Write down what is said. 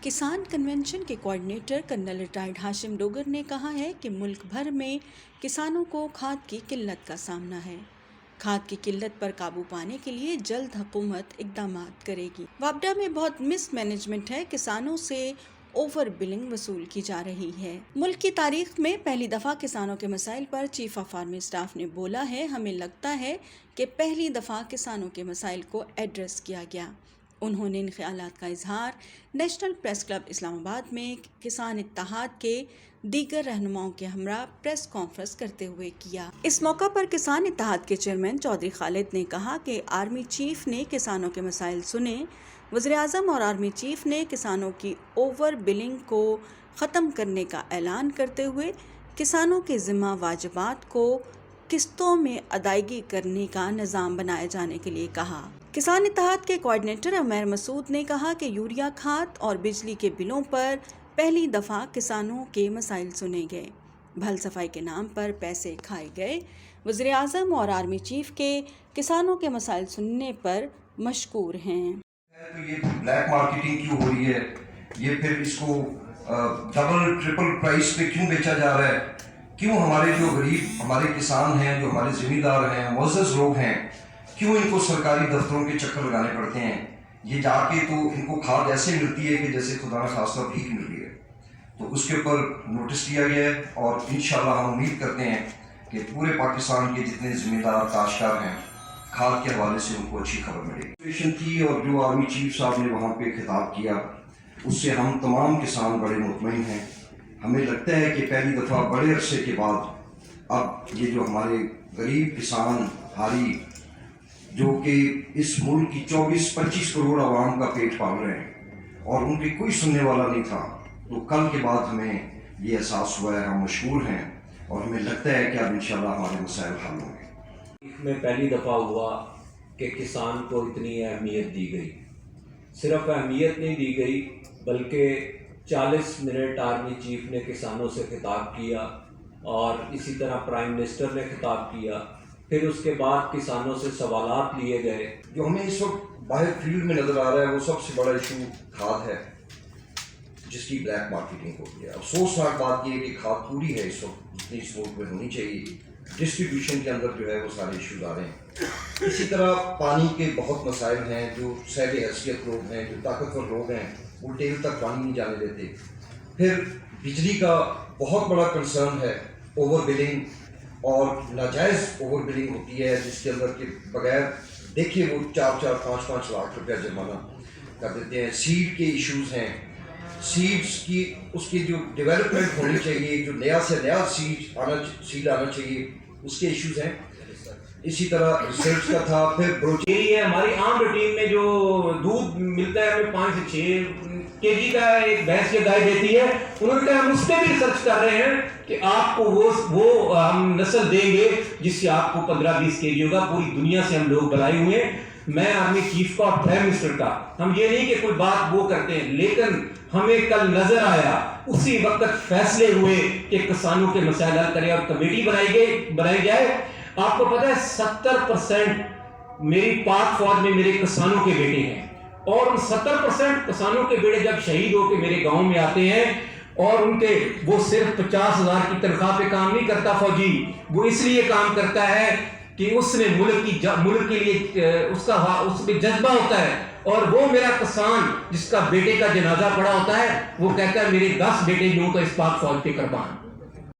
किसान कन्वेंशन के coordinator colonel retired Hashim Dogar ने कहा है कि मुल्क भर में किसानों को खाद की किल्लत का सामना है। खाद की किल्लत पर काबू पाने के लिए जल्द हुकूमत इक़दामात करेगी। वापडा में बहुत मिस मैनेजमेंट है, किसानों से ओवर बिलिंग वसूल की जा रही है। मुल्क की तारीख में पहली दफ़ा किसानों के मसाइल पर चीफ ऑफ आर्मी स्टाफ ने बोला है, हमें लगता है कि पहली दफ़ा किसानों के मसाइल को एड्रेस किया गया। उन्होंने इन ख्यालात का इजहार नेशनल प्रेस क्लब इस्लामाबाद में किसान इत्तेहाद के दीगर रहनुमाओं के हमरा प्रेस कॉन्फ्रेंस करते हुए किया। इस मौका पर किसान इत्तेहाद के चेयरमैन चौधरी खालिद ने कहा कि आर्मी चीफ ने किसानों के मसाइल सुने। वज़ीर-ए-आज़म और आर्मी चीफ ने किसानों की ओवर बिलिंग को ख़त्म करने का ऐलान करते हुए किसानों के ज़िम्मा वाजिबात को किस्तों में अदायगी करने का निज़ाम बनाए जाने के लिए कहा। किसान इत्तेहाद के कोऑर्डिनेटर उमैर मसूद ने कहा कि यूरिया खाद और बिजली के बिलों पर पहली दफ़ा किसानों के मसाइल सुने गए, भल सफाई के नाम पर पैसे खाए गए। वज़ीर-ए-आज़म और आर्मी चीफ के किसानों के मसाइल सुनने पर मशकूर हैं। तो ये ब्लैक मार्केटिंग क्यों हो रही है, ये फिर इसको डबल ट्रिपल प्राइस पे क्यों बेचा जा रहा है, क्यों हमारे जो गरीब हमारे किसान हैं, जो हमारे ज़िम्मेदार हैं, मुअज़्ज़ज़ लोग हैं, क्यों इनको सरकारी दफ्तरों के चक्कर लगाने पड़ते हैं। ये जाके तो इनको खाद ऐसे मिलती है कि जैसे खुदा न खास्ता भीख मिल रही है। तो उसके ऊपर नोटिस दिया गया है और इंशाल्लाह हम उम्मीद करते हैं कि पूरे पाकिस्तान के जितने ज़िम्मेदार काश्तकार हैं, खाद के हवाले से उनको अच्छी खबर मिलेगी थी। और जो आर्मी चीफ साहब ने वहाँ पे खिताब किया, उससे हम तमाम किसान बड़े मुतमईन हैं। हमें लगता है कि पहली दफ़ा बड़े अरसे के बाद अब ये जो हमारे गरीब किसान हारी, जो कि इस मुल्क की 24-25 करोड़ आवाम का पेट पाल रहे हैं और उनके कोई सुनने वाला नहीं था, तो कल के बाद हमें ये एहसास हुआ है, हम मशहूर हैं और हमें लगता है कि अब इंशाल्लाह हमारे मसाइल हल होंगे। में पहली दफ़ा हुआ कि किसान को इतनी अहमियत दी गई। सिर्फ अहमियत नहीं दी गई बल्कि 40 मिनट आर्मी चीफ ने किसानों से खिताब किया और इसी तरह प्राइम मिनिस्टर ने खिताब किया। फिर उसके बाद किसानों से सवालात लिए गए। जो हमें इस वक्त बाहर फील्ड में नज़र आ रहा है वो सबसे बड़ा इशू खाद है, जिसकी ब्लैक मार्केटिंग होती है। अफसोसनाक बात यह है कि खाद पूरी है इस वक्त जितनी इस मुल्क में होनी चाहिए, डिस्ट्रीब्यूशन के अंदर जो है वो सारे इशूज आ रहे हैं। इसी तरह पानी के बहुत मसाइल हैं, जो सैब हैसियत लोग हैं, जो ताकतवर लोग हैं, वो टेल तक पानी नहीं जाने देते। फिर बिजली का बहुत बड़ा कंसर्न है, ओवर बिलिंग और नाजायज़ ओवर बिलिंग होती है, जिसके अंदर के बगैर देखिए वो 4-4, 5-5 लाख रुपया जुर्माना कर देते हैं। सीड के इश्यूज हैं, सीड्स की उसकी जो डेवलपमेंट होनी चाहिए, जो नया से नया सीड आना चाहिए, उसके इश्यूज हैं। इसी तरह रिसर्च का था। फिर यही है हमारी आम रूटीन में जो दूध मिलता है हमें 5 से 6 केजी का एक भैंस या गाय देती है, उन्होंने कहा हम उस पर भी रिसर्च कर रहे हैं कि आपको वो हम नस्ल देंगे जिससे आपको 15-20 केजी होगा। पूरी दुनिया से हम लोग बुलाए हुए हैं, मैं आर्मी चीफ का और प्राइम मिनिस्टर का। हम ये नहीं कि कोई बात वो करते हैं, लेकिन हमें कल नजर आया, उसी वक्त फैसले हुए कि किसानों के मसाइल हल करें और कमेटी बनाई जाए। आपको पता है 70% मेरी पाक फौज में मेरे किसानों के बेटे हैं और उन 70% किसानों के बेटे जब शहीद होकर मेरे गांव में आते हैं और उनके वो सिर्फ 50,000 की तनख्वाह पे काम नहीं करता फौजी, वो इसलिए काम करता है कि उसने मुल्क के लिए उसमें जज्बा होता है। और वो मेरा किसान जिसका बेटे का जनाजा पड़ा होता है, वो कहता है मेरे 10 बेटे यूं तो इस पाक फौज पे कुर्बान।